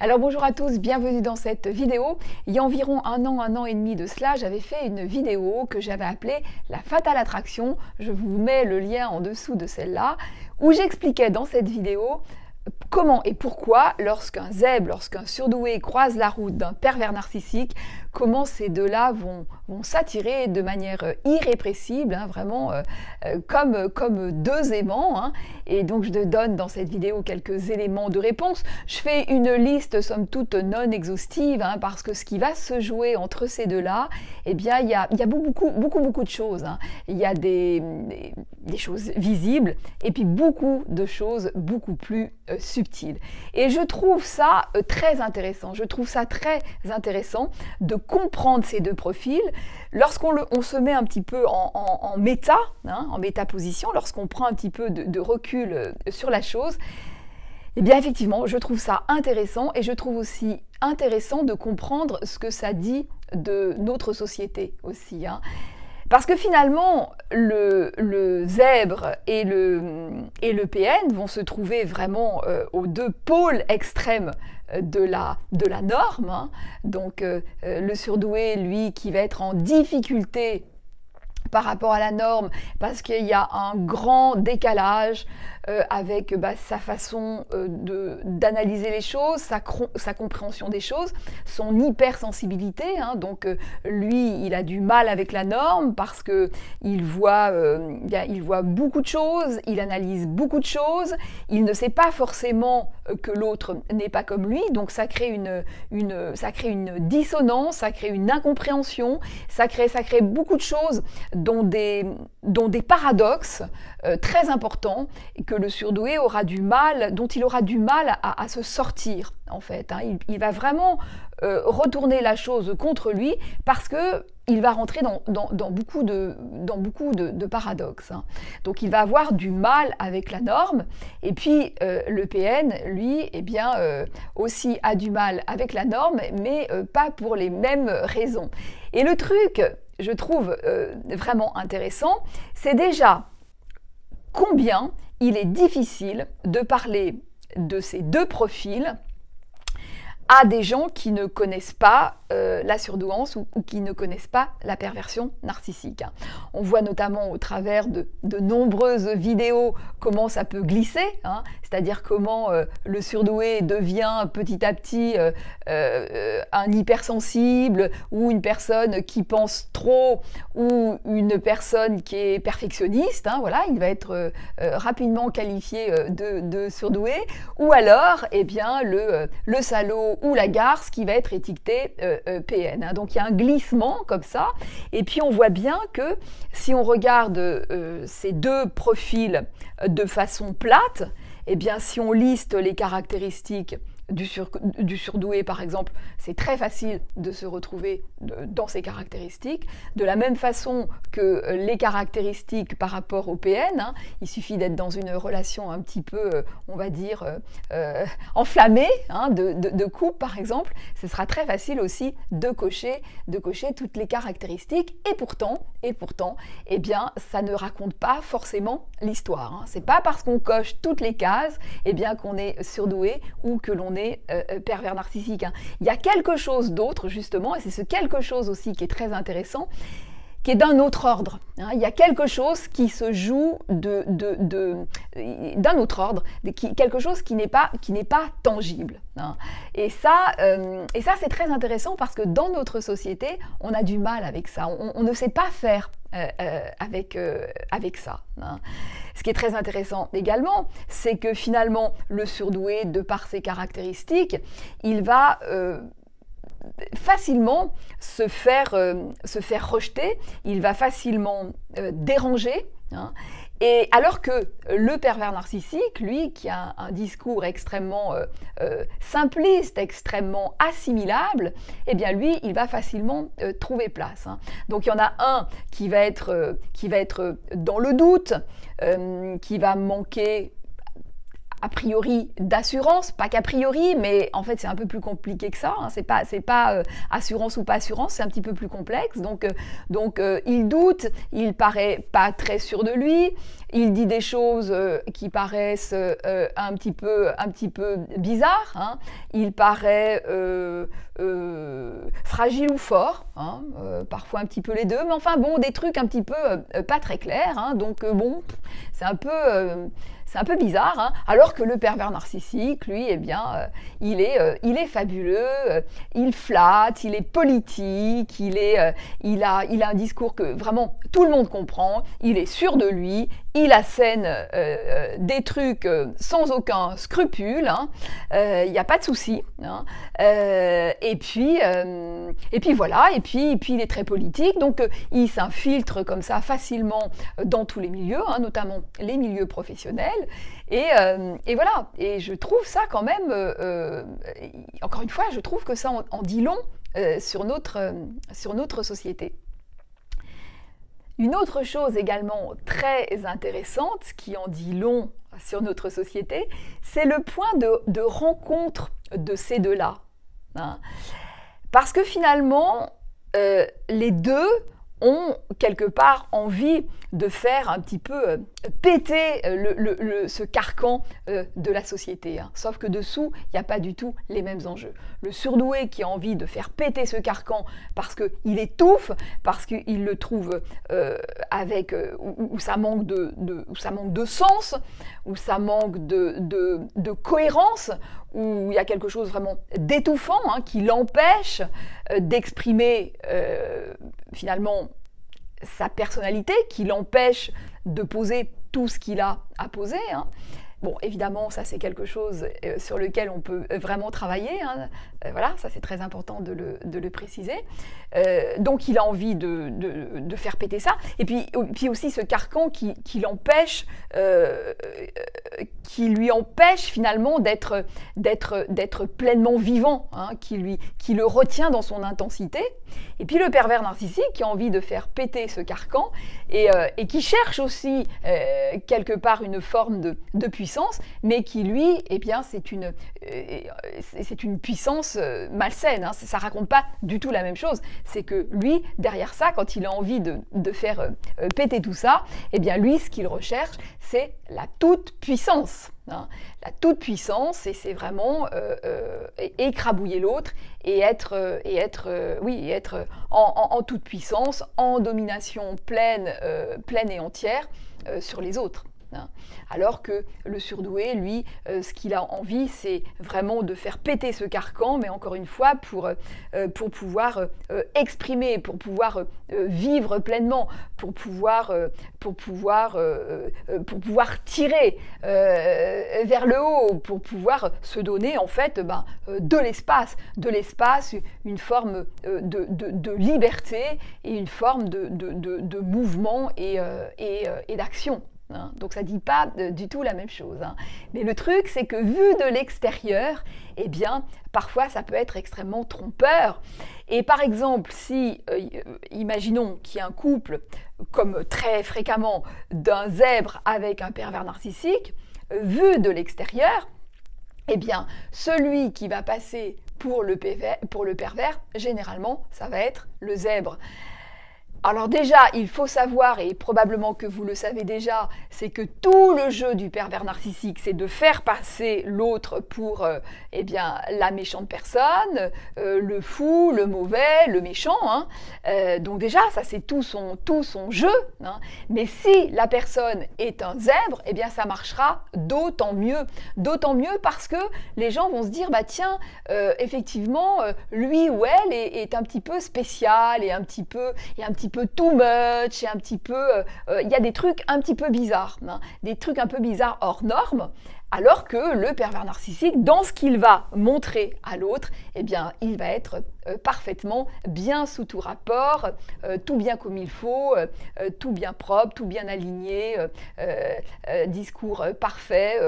Alors bonjour à tous, bienvenue dans cette vidéo. Il y a environ un an et demi de cela, j'avais fait une vidéo que j'avais appelée La fatale attraction. Je vous mets le lien en dessous de celle-là, où j'expliquais dans cette vidéo comment et pourquoi, lorsqu'un zèbre, lorsqu'un surdoué croise la route d'un pervers narcissique, comment ces deux-là vont s'attirer de manière irrépressible, vraiment comme deux aimants. Et donc je te donne dans cette vidéo quelques éléments de réponse. Je fais une liste somme toute non exhaustive, parce que ce qui va se jouer entre ces deux-là, eh bien il y a beaucoup de choses. Il y a des choses visibles et puis beaucoup de choses beaucoup plus subtiles. Et je trouve ça très intéressant. Je trouve ça très intéressant de comprendre ces deux profils lorsqu'on se met un petit peu en méta, en métaposition, lorsqu'on prend un petit peu de recul sur la chose. Eh bien effectivement, je trouve ça intéressant et je trouve aussi intéressant de comprendre ce que ça dit de notre société aussi. Parce que finalement, le zèbre et le PN vont se trouver vraiment aux deux pôles extrêmes de la norme. Donc le surdoué, lui, qui va être en difficulté par rapport à la norme, parce qu'il y a un grand décalage avec sa façon d'analyser les choses, sa compréhension des choses, son hypersensibilité. Donc lui, il a du mal avec la norme parce qu'il voit beaucoup de choses, il analyse beaucoup de choses, il ne sait pas forcément que l'autre n'est pas comme lui, donc ça crée une dissonance, ça crée une incompréhension, ça crée beaucoup de choses dont des paradoxes très importants que le surdoué aura du mal, dont il aura du mal à se sortir en fait. Il va vraiment retourner la chose contre lui parce que il va rentrer dans beaucoup de paradoxes. Donc il va avoir du mal avec la norme. Et puis le PN, lui, aussi a du mal avec la norme, mais pas pour les mêmes raisons. Et le truc, je trouve vraiment intéressant, c'est déjà combien il est difficile de parler de ces deux profils à des gens qui ne connaissent pas la surdouance ou qui ne connaissent pas la perversion narcissique. On voit notamment au travers de nombreuses vidéos comment ça peut glisser, c'est-à-dire comment le surdoué devient petit à petit un hypersensible ou une personne qui pense trop ou une personne qui est perfectionniste. Il va être rapidement qualifié de surdoué, ou alors le salaud ou la garce qui va être étiqueté PN. Donc il y a un glissement comme ça, et puis on voit bien que si on regarde ces deux profils de façon plate, si on liste les caractéristiques du surdoué par exemple, c'est très facile de se retrouver dans ces caractéristiques. De la même façon que les caractéristiques par rapport au PN, il suffit d'être dans une relation un petit peu, on va dire, enflammée, de couple par exemple, ce sera très facile aussi de cocher toutes les caractéristiques, et pourtant, ça ne raconte pas forcément l'histoire. C'est pas parce qu'on coche toutes les cases qu'on est surdoué ou que l'on est pervers narcissique. Il y a quelque chose d'autre justement, et c'est ce quelque chose aussi qui est très intéressant, qui est d'un autre ordre. Il y a quelque chose qui se joue d'un autre ordre, quelque chose qui n'est pas tangible. Et ça c'est très intéressant parce que dans notre société, on a du mal avec ça. On ne sait pas faire avec ça. Ce qui est très intéressant également, c'est que finalement, le surdoué, de par ses caractéristiques, il va facilement se faire rejeter, il va facilement déranger, et alors que le pervers narcissique, lui, qui a un discours extrêmement simpliste, extrêmement assimilable, lui, il va facilement trouver place. Donc il y en a un qui va être dans le doute, qui va manquer a priori d'assurance, pas qu'a priori, mais en fait c'est un peu plus compliqué que ça, hein. C'est pas assurance ou pas assurance, c'est un petit peu plus complexe, donc il doute, il paraît pas très sûr de lui, il dit des choses qui paraissent un petit peu bizarres, hein. Il paraît fragile ou fort, hein, parfois un petit peu les deux, mais enfin bon, des trucs un petit peu pas très clairs, hein, donc bon, c'est un peu bizarre, hein, alors que le pervers narcissique, lui, eh bien, il est fabuleux, il flatte, il est politique, il a un discours que vraiment tout le monde comprend, il est sûr de lui, il assène des trucs sans aucun scrupule, hein, il n'y a pas de souci, hein, et puis voilà, et puis il est très politique, donc il s'infiltre comme ça facilement dans tous les milieux, hein, notamment les milieux professionnels, et voilà, et je trouve ça quand même, encore une fois, je trouve que ça en dit long sur notre société. Une autre chose également très intéressante, qui en dit long sur notre société, c'est le point de rencontre de ces deux-là, hein. Parce que finalement, les deux ont quelque part envie de faire un petit peu péter ce carcan de la société, hein. Sauf que dessous, il n'y a pas du tout les mêmes enjeux. Le surdoué qui a envie de faire péter ce carcan parce qu'il étouffe, parce qu'il le trouve où ça manque de sens, où ça manque de cohérence, où il y a quelque chose vraiment d'étouffant, hein, qui l'empêche d'exprimer finalement sa personnalité, qui l'empêche de poser tout ce qu'il a à poser, hein. Bon, évidemment, ça c'est quelque chose sur lequel on peut vraiment travailler, hein. Voilà, ça c'est très important de le préciser. Donc il a envie de faire péter ça. Et puis aussi ce carcan qui l'empêche, qui lui empêche finalement d'être pleinement vivant, hein, qui le retient dans son intensité. Et puis le pervers narcissique qui a envie de faire péter ce carcan et qui cherche aussi quelque part une forme de puissance, mais qui lui, eh bien, c'est une puissance malsaine, hein. Ça raconte pas du tout la même chose. C'est que lui, derrière ça, quand il a envie de faire péter tout ça, eh bien lui, ce qu'il recherche, c'est la toute-puissance, hein. La toute-puissance, et c'est vraiment écrabouiller l'autre et être en toute-puissance, en domination pleine et entière sur les autres, hein. Alors que le surdoué, lui, ce qu'il a envie, c'est vraiment de faire péter ce carcan, mais encore une fois, pour pouvoir exprimer, pour pouvoir vivre pleinement, pour pouvoir tirer vers le haut, pour pouvoir se donner en fait de l'espace, une forme de liberté et une forme de mouvement et d'action, hein. Donc ça ne dit pas du tout la même chose, hein. Mais le truc, c'est que vu de l'extérieur, eh bien, parfois ça peut être extrêmement trompeur. Et par exemple, si, imaginons qu'il y a un couple, comme très fréquemment, d'un zèbre avec un pervers narcissique, vu de l'extérieur, eh bien, celui qui va passer pour le pervers, généralement, ça va être le zèbre. Alors déjà, il faut savoir, et probablement que vous le savez déjà, c'est que tout le jeu du pervers narcissique, c'est de faire passer l'autre pour la méchante personne, le fou, le mauvais, le méchant, hein. Donc déjà, ça c'est tout son jeu, hein. Mais si la personne est un zèbre, eh bien ça marchera d'autant mieux parce que les gens vont se dire, bah tiens, effectivement, lui ou elle est un petit peu spécial et un petit peu too much, et un petit peu, il y a des trucs un petit peu bizarres, hein, des trucs un peu bizarres hors normes, alors que le pervers narcissique, dans ce qu'il va montrer à l'autre, eh bien, il va être parfaitement, bien sous tout rapport, tout bien comme il faut, tout bien propre, tout bien aligné, discours parfait,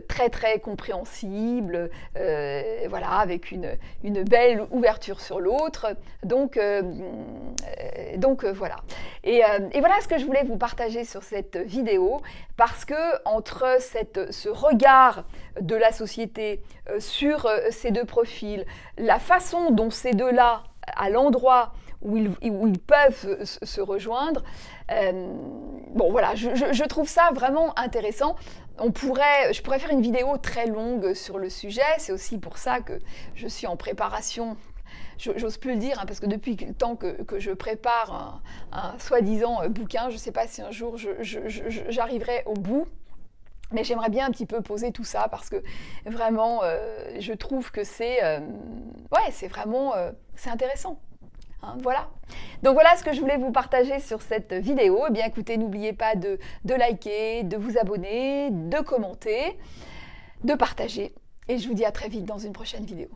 très très compréhensible, voilà, avec une belle ouverture sur l'autre. Donc voilà. Et voilà ce que je voulais vous partager sur cette vidéo, parce que entre ce regard de la société sur ces deux profils, la façon dont ces deux-là, à l'endroit où ils peuvent se rejoindre, bon voilà, je trouve ça vraiment intéressant. Je pourrais faire une vidéo très longue sur le sujet, c'est aussi pour ça que je suis en préparation. J'ose plus le dire, hein, parce que depuis le temps que je prépare un soi-disant bouquin, je ne sais pas si un jour j'arriverai au bout. Mais j'aimerais bien un petit peu poser tout ça, parce que vraiment, je trouve que c'est vraiment c'est intéressant. Hein, voilà. Donc voilà ce que je voulais vous partager sur cette vidéo. Eh bien écoutez, n'oubliez pas de liker, de vous abonner, de commenter, de partager. Et je vous dis à très vite dans une prochaine vidéo.